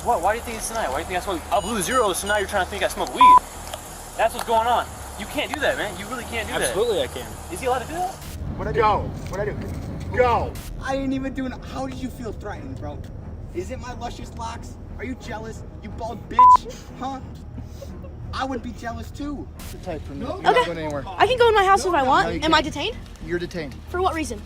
What? Why do you think it's tonight? Why do you think I smoke? I blew zeros, so now you're trying to think I smoke weed. That's what's going on. You can't do that, man. You really can't do that. Absolutely I can. Is he allowed to do that? What'd I do? Go. What'd I do? Go. I ain't even doing. How did you feel threatened, bro? Is it my luscious locks? Are you jealous? You bald bitch? Huh? I would be jealous too. Sit tight for a minute. You're Okay. not going anywhere. I can go in my house if I want. No, you Am I can't. detained? You're detained. For what reason?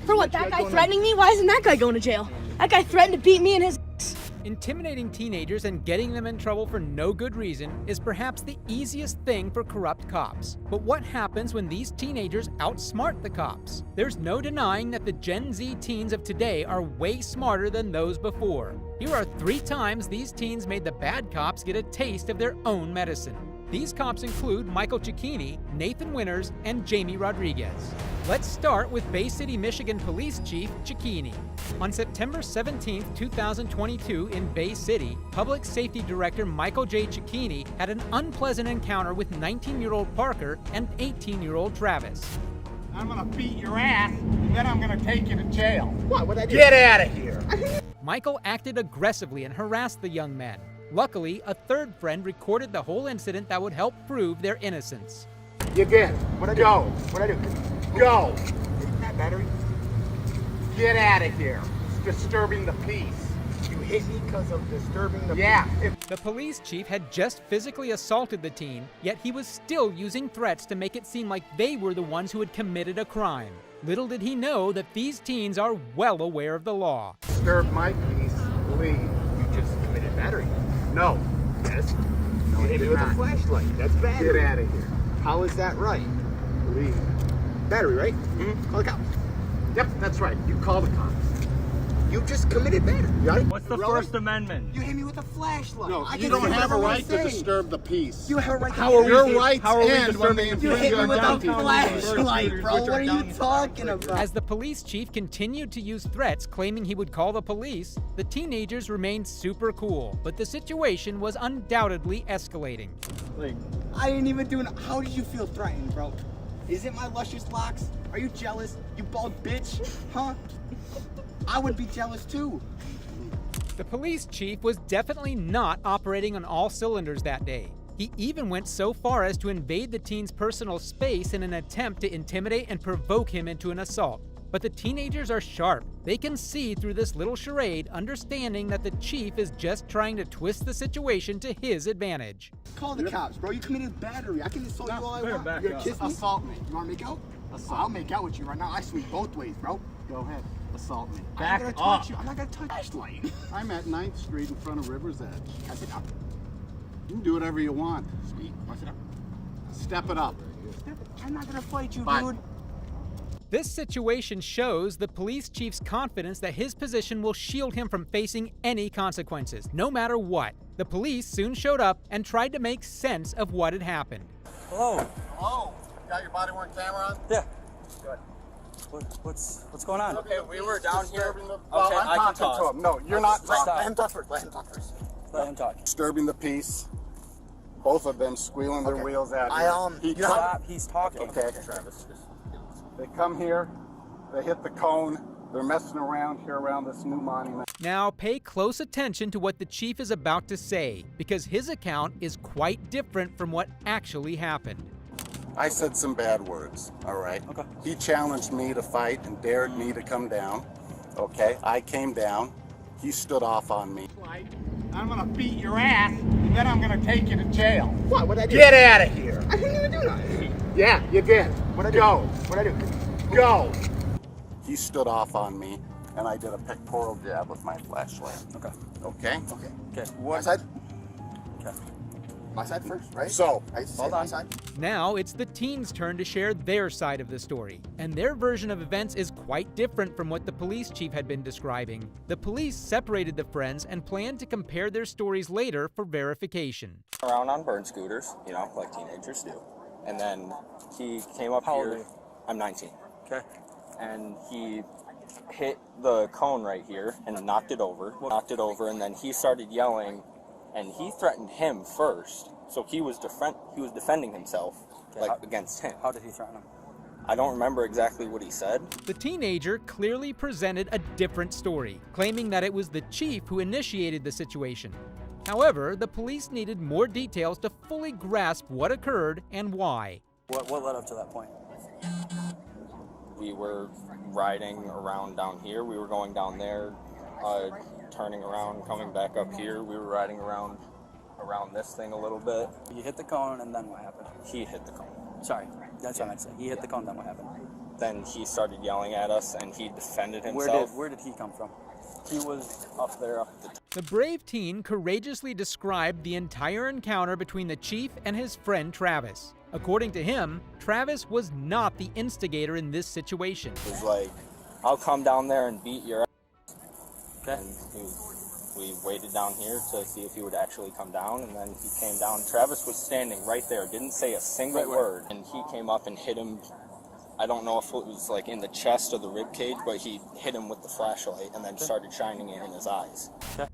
For what? That you guy going threatening me? Why isn't that guy going to jail? That guy threatened to beat me and his ass. Intimidating teenagers and getting them in trouble for no good reason is perhaps the easiest thing for corrupt cops. But what happens when these teenagers outsmart the cops? There's no denying that the Gen Z teens of today are way smarter than those before. Here are 3 times these teens made the bad cops get a taste of their own medicine. These cops include Michael Cicchini, Nathan Winters, and Jamie Rodriguez. Let's start with Bay City, Michigan Police Chief Cicchini. On September 17, 2022 in Bay City, Public Safety Director Michael J. Cicchini had an unpleasant encounter with 19-year-old Parker and 18-year-old Travis. I'm gonna beat your ass, and then I'm gonna take you to jail. What? What'd I do? Get out of here. Michael acted aggressively and harassed the young men. Luckily, a third friend recorded the whole incident that would help prove their innocence. You did. What'd I do? Go. What'd I do? Go. Isn't that battery? Get out of here. It's disturbing the peace. You hit me because of disturbing the. Yeah. The police chief had just physically assaulted the teen, yet he was still using threats to make it seem like they were the ones who had committed a crime. Little did he know that these teens are well aware of the law. Disturb my peace. Leave. You just committed battery. No. Yes. No, You hit me with a flashlight. That's battery. Get out of here. How is that right? Leave. Battery, right? Mhm. Call the cops. Yep, that's right. You call the cops. You just committed battery, right? What's the First Amendment? You hit me with a flashlight. No, I you can don't say have a whatever I right to say. disturb the peace. You have a right to. Your rights end when they You infringe hit me on with young a people. flashlight, bro. What are you talking about? As the police chief continued to use threats claiming he would call the police, the teenagers remained super cool, but the situation was undoubtedly escalating. I ain't even doing. How did you feel threatened, bro? Is it my luscious locks? Are you jealous? You bald bitch? Huh? I would be jealous too. The police chief was definitely not operating on all cylinders that day. He even went so far as to invade the teen's personal space in an attempt to intimidate and provoke him into an assault. But the teenagers are sharp. They can see through this little charade, understanding that the chief is just trying to twist the situation to his advantage. Call the cops, bro. You committed battery. I can assault you all I want. back You gonna up. kiss me? Assault me. You wanna make out? I'll make out with you right now. I swing both ways, bro. Go ahead. Assault me. I'm not gonna touch you. I'm not gonna touch you. Flashlight. I'm at 9th Street in front of River's Edge. Pass it up. You can do whatever you want. Sweet. Pass it up. Step it up. I'm not gonna fight you, Bye. dude. This situation shows the police chief's confidence that his position will shield him from facing any consequences, no matter what. The police soon showed up and tried to make sense of what had happened. Hello. Hello. Got your body worn camera on? Yeah. Good. What's going on? Okay, we were down here. Disturbing the, Okay, I'm I can talking talk. to him. No, you're not. Stop. Let him talk first. Let him talk first. Let him talk. Disturbing the peace. Both of them squealing their wheels at you. He Stop. He's talking. Okay. Travis. They come here. They hit the cone. They're messing around here around this new monument. Now pay close attention to what the chief is about to say, because his account is quite different from what actually happened. I said some bad words, all right? Okay. He challenged me to fight and dared me to come down, okay? I came down. He stood off on me. I'm gonna beat your ass, and then I'm gonna take you to jail. What? What'd I do? Get out of here. I didn't even do that. Yeah, you did. What'd I do? Go. What'd I do? Go. He stood off on me, and I did a pectoral jab with my flashlight. Okay. Okay? Okay. Okay. My side? Okay. My side first, right? So, I used to say Hold my on. side. Now it's the teens' turn to share their side of the story, and their version of events is quite different from what the police chief had been describing. The police separated the friends and planned to compare their stories later for verification. Around on burn scooters, you know, like teenagers do. And then he came up How old here. are you? I'm 19. Okay. And he hit the cone right here and knocked it over. And then he started yelling, and he threatened him first. So he was defending himself, Okay, like how- against him. How did he threaten him? I don't remember exactly what he said. The teenager clearly presented a different story, claiming that it was the chief who initiated the situation. However, the police needed more details to fully grasp what occurred and why. What led up to that point? We were riding around down here. We were going down there, turning around, coming back up here. We were riding around this thing a little bit. You hit the cone, and then what happened? He hit the cone. Sorry, that's what I meant to say. He hit the cone, then what happened? Then he started yelling at us, and he defended himself. Where did he come from? He was up there, up the The brave teen courageously described the entire encounter between the chief and his friend Travis. According to him, Travis was not the instigator in this situation. He was like, I'll come down there and beat your ass. Okay. And we waited down here to see if he would actually come down, and then he came down. Travis was standing right there, didn't say a single word, and he came up and hit him. I don't know if it was like in the chest or the rib cage, but he hit him with the flashlight and then started shining it in his eyes.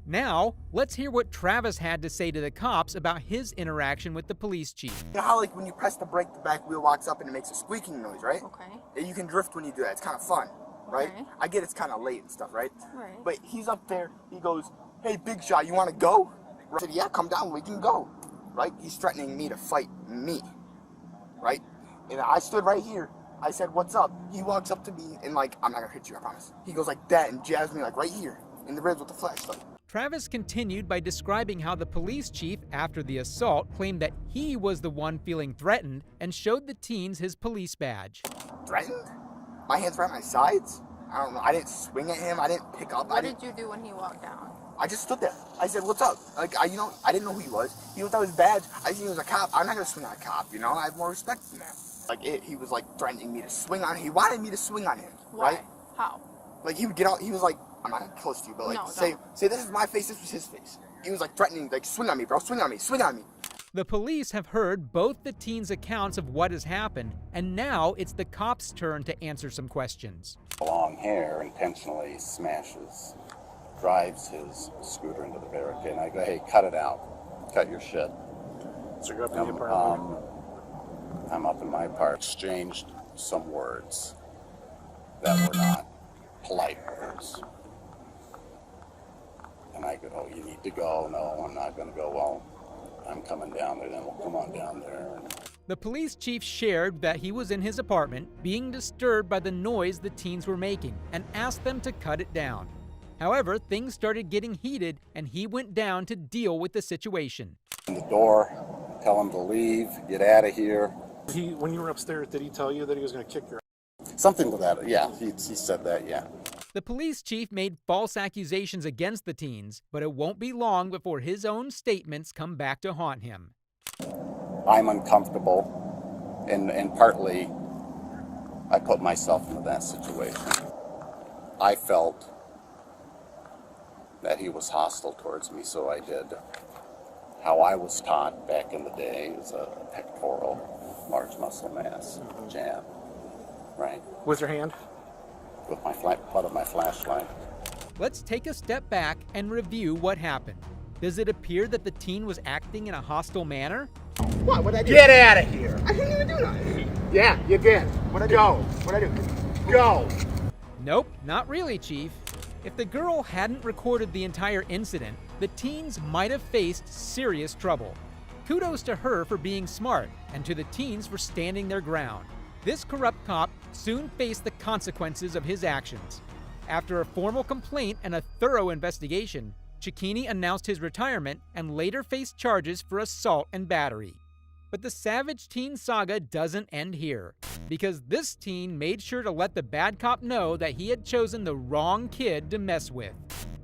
Now, let's hear what Travis had to say to the cops about his interaction with the police chief. You know how like when you press the brake, the back wheel locks up and it makes a squeaking noise, right? Okay. You can drift when you do that. It's kind of fun, right? Okay. I get it's kind of late and stuff, right? Right. But he's up there. He goes, "Hey, big shot, you want to go?" I said, "Yeah, come down. We can go." Right? He's threatening me to fight me, right? And I stood right here. I said, "What's up?" He walks up to me and like, "I'm not gonna hit you, I promise." He goes like that and jabs me like right here in the ribs with the flashlight. Travis continued by describing how the police chief, after the assault, claimed that he was the one feeling threatened and showed the teens his police badge. Threatened? My hands were at my sides? I don't know. I didn't swing at him. I didn't pick up. What did you do when he walked down? I just stood there. I said, "What's up?" Like, I didn't know who he was. He was out his badge. I seen he was a cop. I'm not gonna swing on a cop, you know? I have more respect than that. Like, he was like threatening me to swing on him. He wanted me to swing on him, Why? right? How? Like, he would get out. He was like, "I'm not close to you, but like, No, say this is my face. This was his face." He was like threatening, like, "Swing on me, bro. Swing on me. Swing on me." The police have heard both the teens' accounts of what has happened, and now it's the cops' turn to answer some questions. Long hair intentionally drives his scooter into the barricade, and I go, "Hey, cut it out. Cut your shit." So you're up in your apartment? I'm up in my part. Exchanged some words that were not polite words. And I go, "Oh, you need to go." "No, I'm not going to go." "Well, I'm coming down there." "Then we'll come on down there." The police chief shared that he was in his apartment, being disturbed by the noise the teens were making, and asked them to cut it down. However, things started getting heated, and he went down to deal with the situation. In the door, tell him to leave, get out of here. When you were upstairs, did he tell you that he was going to kick your ass? Something to that, yeah, he said that, yeah. The police chief made false accusations against the teens, but it won't be long before his own statements come back to haunt him. I'm uncomfortable, and partly I put myself into that situation. I felt that he was hostile towards me, so I did. How I was taught back in the day is a pectoral, large muscle mass, jab, right? With your hand? With my butt of my flashlight. Let's take a step back and review what happened. Does it appear that the teen was acting in a hostile manner? What? What'd I do? Get out of here! I didn't even do nothing. Yeah, you did. What'd I do? Go. What'd I do? Go! Nope, not really, Chief. If the girl hadn't recorded the entire incident, the teens might have faced serious trouble. Kudos to her for being smart, and to the teens for standing their ground. This corrupt cop soon faced the consequences of his actions. After a formal complaint and a thorough investigation, Cecchini announced his retirement and later faced charges for assault and battery. But the savage teen saga doesn't end here, because this teen made sure to let the bad cop know that he had chosen the wrong kid to mess with.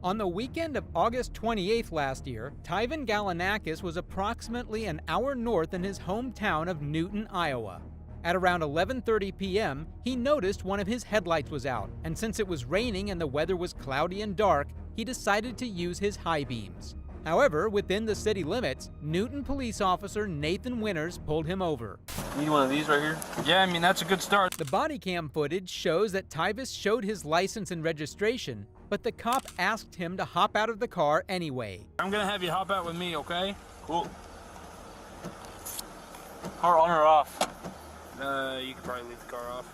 On the weekend of August 28th last year, Tyven Galanakis was approximately an hour north in his hometown of Newton, Iowa. At around 11:30 p.m., he noticed one of his headlights was out, and since it was raining and the weather was cloudy and dark, he decided to use his high beams. However, within the city limits, Newton police officer Nathan Winters pulled him over. Need one of these right here? Yeah, I mean, that's a good start. The body cam footage shows that Tyvis showed his license and registration, but the cop asked him to hop out of the car anyway. I'm going to have you hop out with me, okay? Cool. Car on or off? You could probably leave the car off.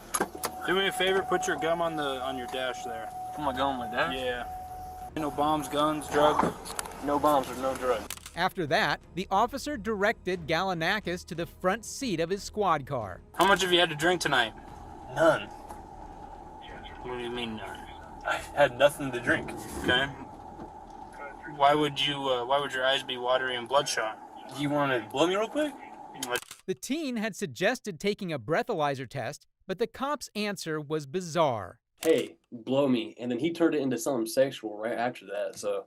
Do me a favor, put your gum on your dash there. Put my gum on my dash? Yeah. No bombs, guns, drugs. No bombs or no drugs. After that, the officer directed Galanakis to the front seat of his squad car. How much have you had to drink tonight? None. What do you mean none? I had nothing to drink. Okay. Why would your eyes be watery and bloodshot? You want to blow me real quick? The teen had suggested taking a breathalyzer test, but the cop's answer was bizarre. Hey, blow me. And then he turned it into something sexual right after that. So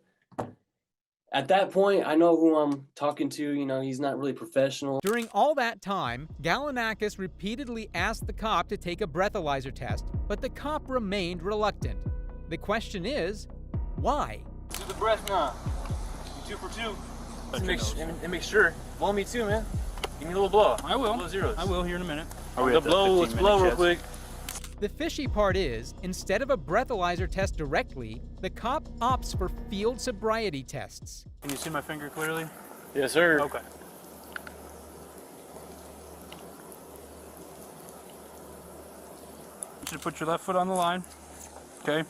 at that point, I know who I'm talking to. You know, he's not really professional. During all that time, Galanakis repeatedly asked the cop to take a breathalyzer test, but the cop remained reluctant. The question is, why? Do the breath now. 2 for 2. And make sure. Blow me too, man. Give me a little blow. I will. Blow zeros. I will here in a minute. The blow, let's blow real quick. The fishy part is, instead of a breathalyzer test directly, the cop opts for field sobriety tests. Can you see my finger clearly? Yes, sir. Okay. I want you to put your left foot on the line. Okay.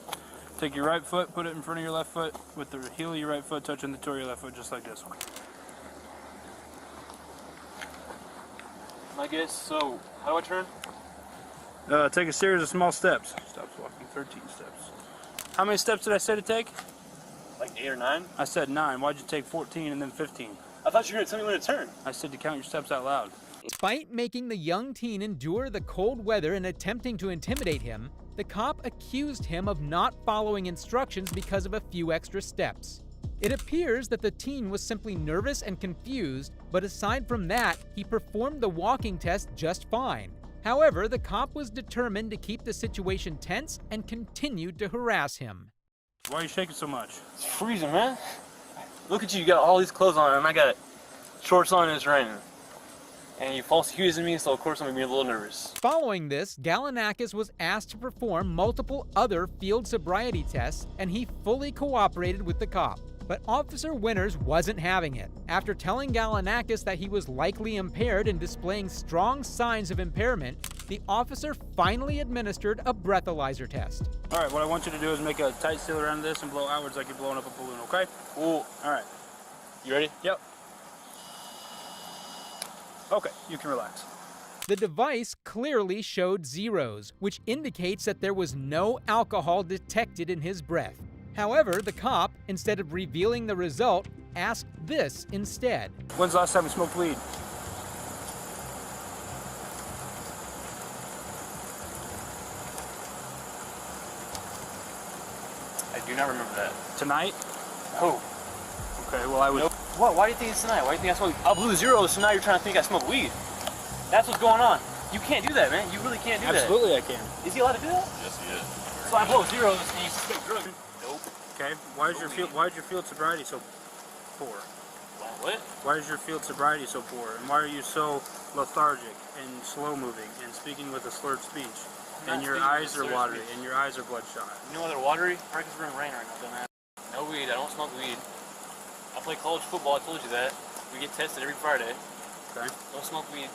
Take your right foot, put it in front of your left foot, with the heel of your right foot touching the toe of your left foot, just like this. I guess, so how do I turn? Take a series of small steps. Stops walking 13 steps. How many steps did I say to take? Like 8 or 9? I said 9. Why'd you take 14 and then 15? I thought you were going to tell me when to turn. I said to count your steps out loud. Despite making the young teen endure the cold weather and attempting to intimidate him, the cop accused him of not following instructions because of a few extra steps. It appears that the teen was simply nervous and confused, but aside from that, he performed the walking test just fine. However, the cop was determined to keep the situation tense and continued to harass him. Why are you shaking so much? It's freezing, man. Look at you, you got all these clothes on, and I got shorts on and it's raining. And you false accusing me, so of course I'm gonna be a little nervous. Following this, Galanakis was asked to perform multiple other field sobriety tests, and he fully cooperated with the cop. But Officer Winters wasn't having it. After telling Galanakis that he was likely impaired and displaying strong signs of impairment, the officer finally administered a breathalyzer test. All right, what I want you to do is make a tight seal around this and blow outwards like you're blowing up a balloon, okay? Cool. All right. You ready? Yep. Okay, you can relax. The device clearly showed zeros, which indicates that there was no alcohol detected in his breath. However, the cop, instead of revealing the result, asked this instead. When's the last time you smoked weed? I do not remember that. Tonight? Oh. Okay, well I was... Nope. What? Why do you think it's tonight? Why do you think I smoke? I blew zeros, so now you're trying to think I smoke weed. That's what's going on. You can't do that, man. You really can't do that. Absolutely I can. Is he allowed to do that? Yes, he is. So I blow zeros and you suspect drugs. Nope. Okay, why is your field sobriety so poor? What? Why is your field sobriety so poor? And why are you so lethargic and slow moving and speaking with a slurred speech? And your eyes are watery and your eyes are bloodshot. You know why they're watery? Right, because we're in rain right now, dumbass. No weed. I don't smoke weed. I play college football. I told you that. We get tested every Friday. Okay. Don't smoke weed.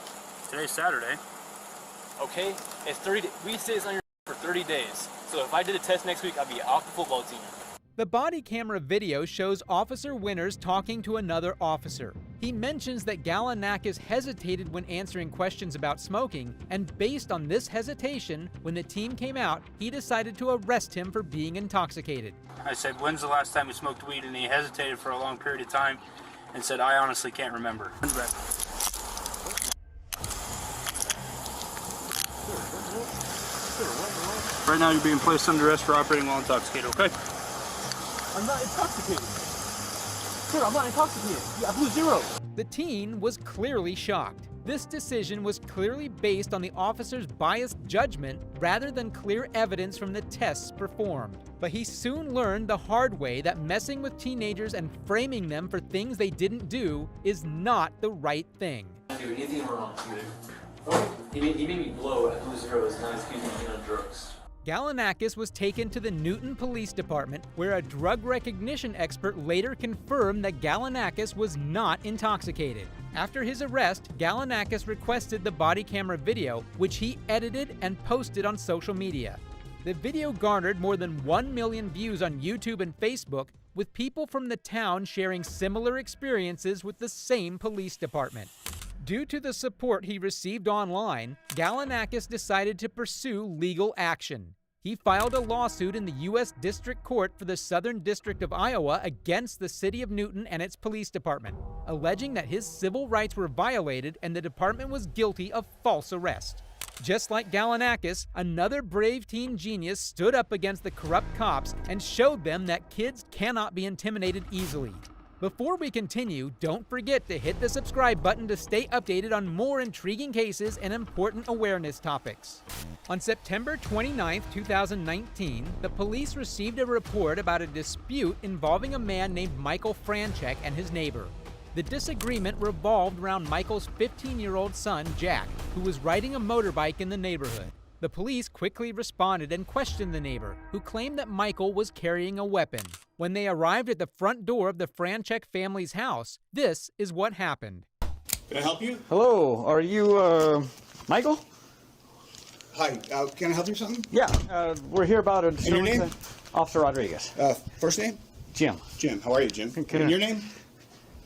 Today's Saturday. Okay? It's 30 days. Weed stays on your for 30 days. So if I did a test next week, I'd be off the football team. The body camera video shows Officer Winters talking to another officer. He mentions that Galanakis hesitated when answering questions about smoking, and based on this hesitation, when the team came out, he decided to arrest him for being intoxicated. I said, when's the last time you smoked weed? And he hesitated for a long period of time and said, I honestly can't remember. Right now you're being placed under arrest for operating while intoxicated, okay? I'm not intoxicated. Sir, I'm not intoxicated. I blew zero. The teen was clearly shocked. This decision was clearly based on the officer's biased judgment rather than clear evidence from the tests performed. But he soon learned the hard way that messing with teenagers and framing them for things they didn't do is not the right thing. Do anything wrong, dude. He made me blow at blue zeros, and now he's accusing me of drugs. Galanakis was taken to the Newton Police Department, where a drug recognition expert later confirmed that Galanakis was not intoxicated. After his arrest, Galanakis requested the body camera video, which he edited and posted on social media. The video garnered more than 1 million views on YouTube and Facebook, with people from the town sharing similar experiences with the same police department. Due to the support he received online, Galanakis decided to pursue legal action. He filed a lawsuit in the U.S. District Court for the Southern District of Iowa against the city of Newton and its police department, alleging that his civil rights were violated and the department was guilty of false arrest. Just like Galanakis, another brave teen genius stood up against the corrupt cops and showed them that kids cannot be intimidated easily. Before we continue, don't forget to hit the subscribe button to stay updated on more intriguing cases and important awareness topics. On September 29, 2019, the police received a report about a dispute involving a man named Michael Franchek and his neighbor. The disagreement revolved around Michael's 15-year-old son, Jack, who was riding a motorbike in the neighborhood. The police quickly responded and questioned the neighbor, who claimed that Michael was carrying a weapon. When they arrived at the front door of the Franchek family's house, this is what happened. Can I help you? Hello, are you, Michael? Hi, can I help you with something? Yeah, we're here about a... And your name? Officer Rodriguez. First name? Jim. Jim, how are you, Jim? And your name?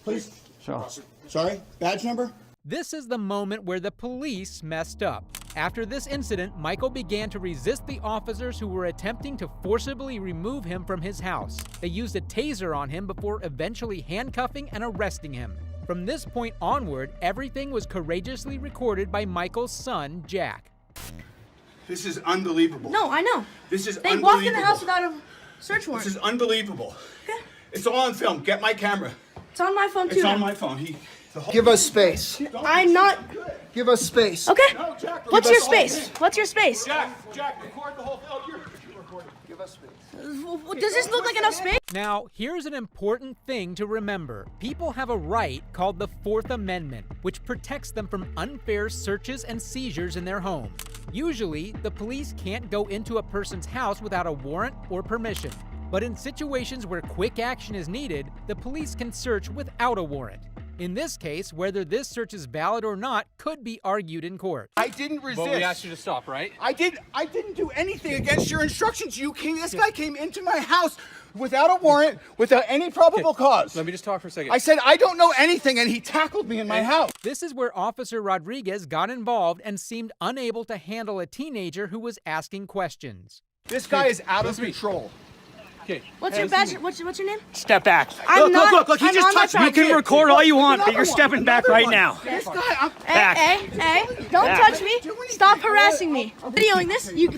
Please? So, Sorry? Badge number? This is the moment where the police messed up. After this incident, Michael began to resist the officers who were attempting to forcibly remove him from his house. They used a taser on him before eventually handcuffing and arresting him. From this point onward, everything was courageously recorded by Michael's son, Jack. This is unbelievable. No, I know. This is They unbelievable. walked in the house without a search warrant. This is unbelievable. Okay. It's all on film. Get my camera. It's on my phone too. It's now. on my phone. Give us space. I'm not. Give us space. Okay. No, Jack, What's give your us all space? this. What's your space? Jack, record the whole film. Oh, you're recording. Give us space. Does this look like enough space? Now, here's an important thing to remember. People have a right called the Fourth Amendment, which protects them from unfair searches and seizures in their home. Usually, the police can't go into a person's house without a warrant or permission. But in situations where quick action is needed, the police can search without a warrant. In this case, whether this search is valid or not could be argued in court. I didn't resist. But we asked you to stop, right? I didn't do anything against your instructions. This guy came into my house without a warrant, without any probable cause. Let me just talk for a second. I said, I don't know anything, and he tackled me in my house. This is where Officer Rodriguez got involved and seemed unable to handle a teenager who was asking questions. This guy is out of control. Okay. What's your badge? What's your name? Step back. I'm not. Look, he I'm just on my touched me. You property. can record all you want, but you're stepping back right now. This guy, Back. Hey, don't touch me. Stop harassing me. Videoing this, you can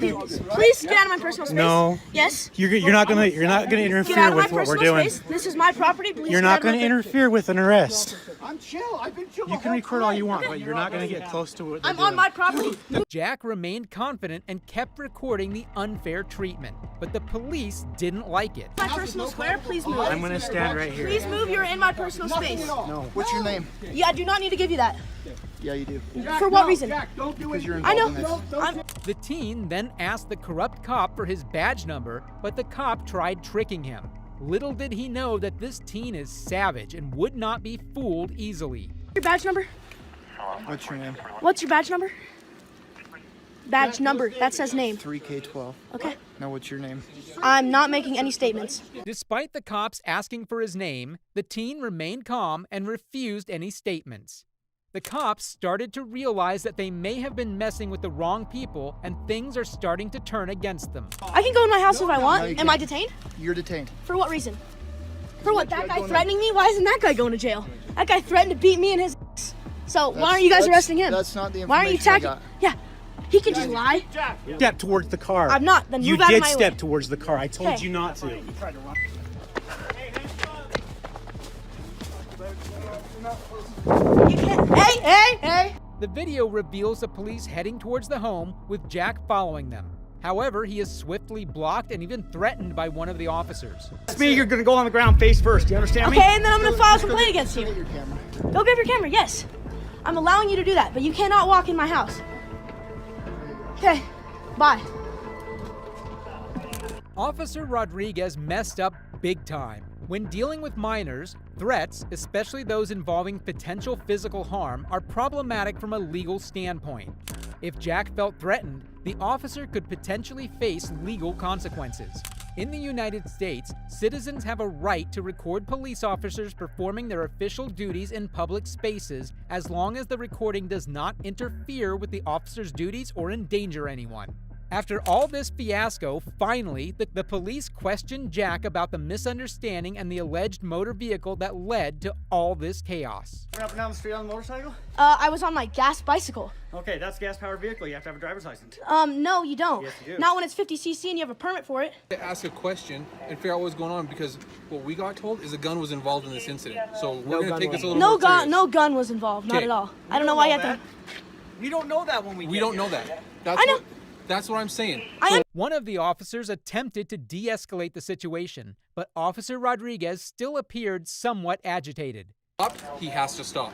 please get out of my personal space. No. Yes. You're not gonna Get out interfere of my with what we're personal doing. space. This is my property. Please You're get not out of my gonna interfere with an arrest. I'm chill. I've been chill. You can record all you want, but you're not gonna get close to what they're I'm doing. on my property. Jack remained confident and kept recording the unfair treatment, but the police didn't like it. My personal square, please move. I'm gonna stand right here. Please move. You're in my personal space. No. What's your name? Yeah, I do not need to give you that. Yeah, you do. For what reason? Because you're I involved know. in this. The teen then asked the corrupt cop for his badge number, but the cop tried tricking him. Little did he know that this teen is savage and would not be fooled easily. Your badge number? What's your name? What's your badge number? Badge number. That says name. 3K12. Okay. Now what's your name? I'm not making any statements. Despite the cops asking for his name, the teen remained calm and refused any statements. The cops started to realize that they may have been messing with the wrong people and things are starting to turn against them. I can go in my house if I No, want. you Am I can't. detained? You're detained. For what reason? For what? That guy threatening me? Why isn't that guy going to jail? That guy threatened to beat me and his ass. So why aren't you guys arresting him? That's not the Why aren't you information I attacking? Yeah, he can just lie. Step towards the car. I'm not. Then You move out of did my step way. towards the car. I told Okay. you not to. You can't. Hey! The video reveals the police heading towards the home with Jack following them. However, he is swiftly blocked and even threatened by one of the officers. It's me. You're gonna go on the ground face first. Do you understand me? Okay, and then I'm gonna file a complaint against Go you. get your camera. Go grab your camera. Yes, I'm allowing you to do that, but you cannot walk in my house. Okay, bye. Officer Rodriguez messed up big time. When dealing with minors, threats, especially those involving potential physical harm, are problematic from a legal standpoint. If Jack felt threatened, the officer could potentially face legal consequences. In the United States, citizens have a right to record police officers performing their official duties in public spaces as long as the recording does not interfere with the officer's duties or endanger anyone. After all this fiasco, finally, the police questioned Jack about the misunderstanding and the alleged motor vehicle that led to all this chaos. Up and down the street on the motorcycle? I was on my gas bicycle. Okay, that's a gas-powered vehicle. You have to have a driver's license. No, you don't. Yes, you do. Not when it's 50cc and you have a permit for it. Ask a question and figure out what's going on, because what we got told is a gun was involved in this incident. So we're going to take this a little more serious. No gun was involved, not at all. I don't know why you have to. We don't know that when we don't know that. That's what I'm saying. One of the officers attempted to de-escalate the situation, but Officer Rodriguez still appeared somewhat agitated. He has to stop.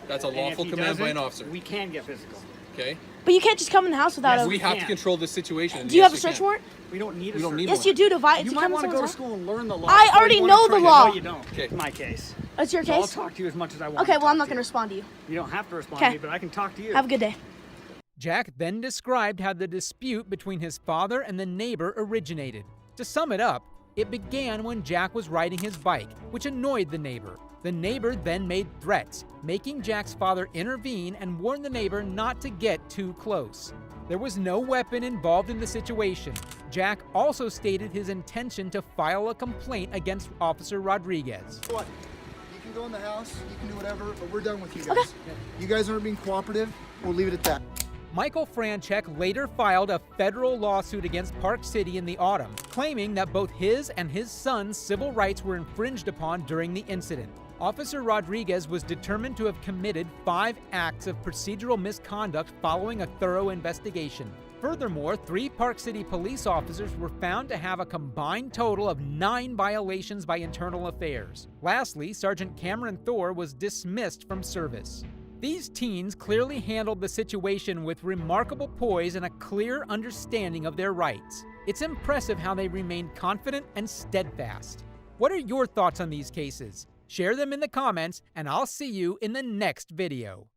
That's a lawful command by an officer. We can get physical. Okay? But you can't just come in the house without a... We have to control this situation. Do you have a search warrant? We don't need a We don't search need Yes, one. you do. You might want to go to school and learn the law. I already know the law. No, you don't. Okay. My case. That's your So I'll case? talk to you as much as I want. Okay, well, I'm not going to respond to you. You don't have to respond to me, but I can talk to you. Have a good day. Jack then described how the dispute between his father and the neighbor originated. To sum it up, it began when Jack was riding his bike, which annoyed the neighbor. The neighbor then made threats, making Jack's father intervene and warn the neighbor not to get too close. There was no weapon involved in the situation. Jack also stated his intention to file a complaint against Officer Rodriguez. What? You can go in the house, you can do whatever, but we're done with you guys. You guys aren't being cooperative, we'll leave it at that. Michael Franchek later filed a federal lawsuit against Park City in the autumn, claiming that both his and his son's civil rights were infringed upon during the incident. Officer Rodriguez was determined to have committed 5 acts of procedural misconduct following a thorough investigation. Furthermore, 3 Park City police officers were found to have a combined total of 9 violations by internal affairs. Lastly, Sergeant Cameron Thor was dismissed from service. These teens clearly handled the situation with remarkable poise and a clear understanding of their rights. It's impressive how they remained confident and steadfast. What are your thoughts on these cases? Share them in the comments, and I'll see you in the next video.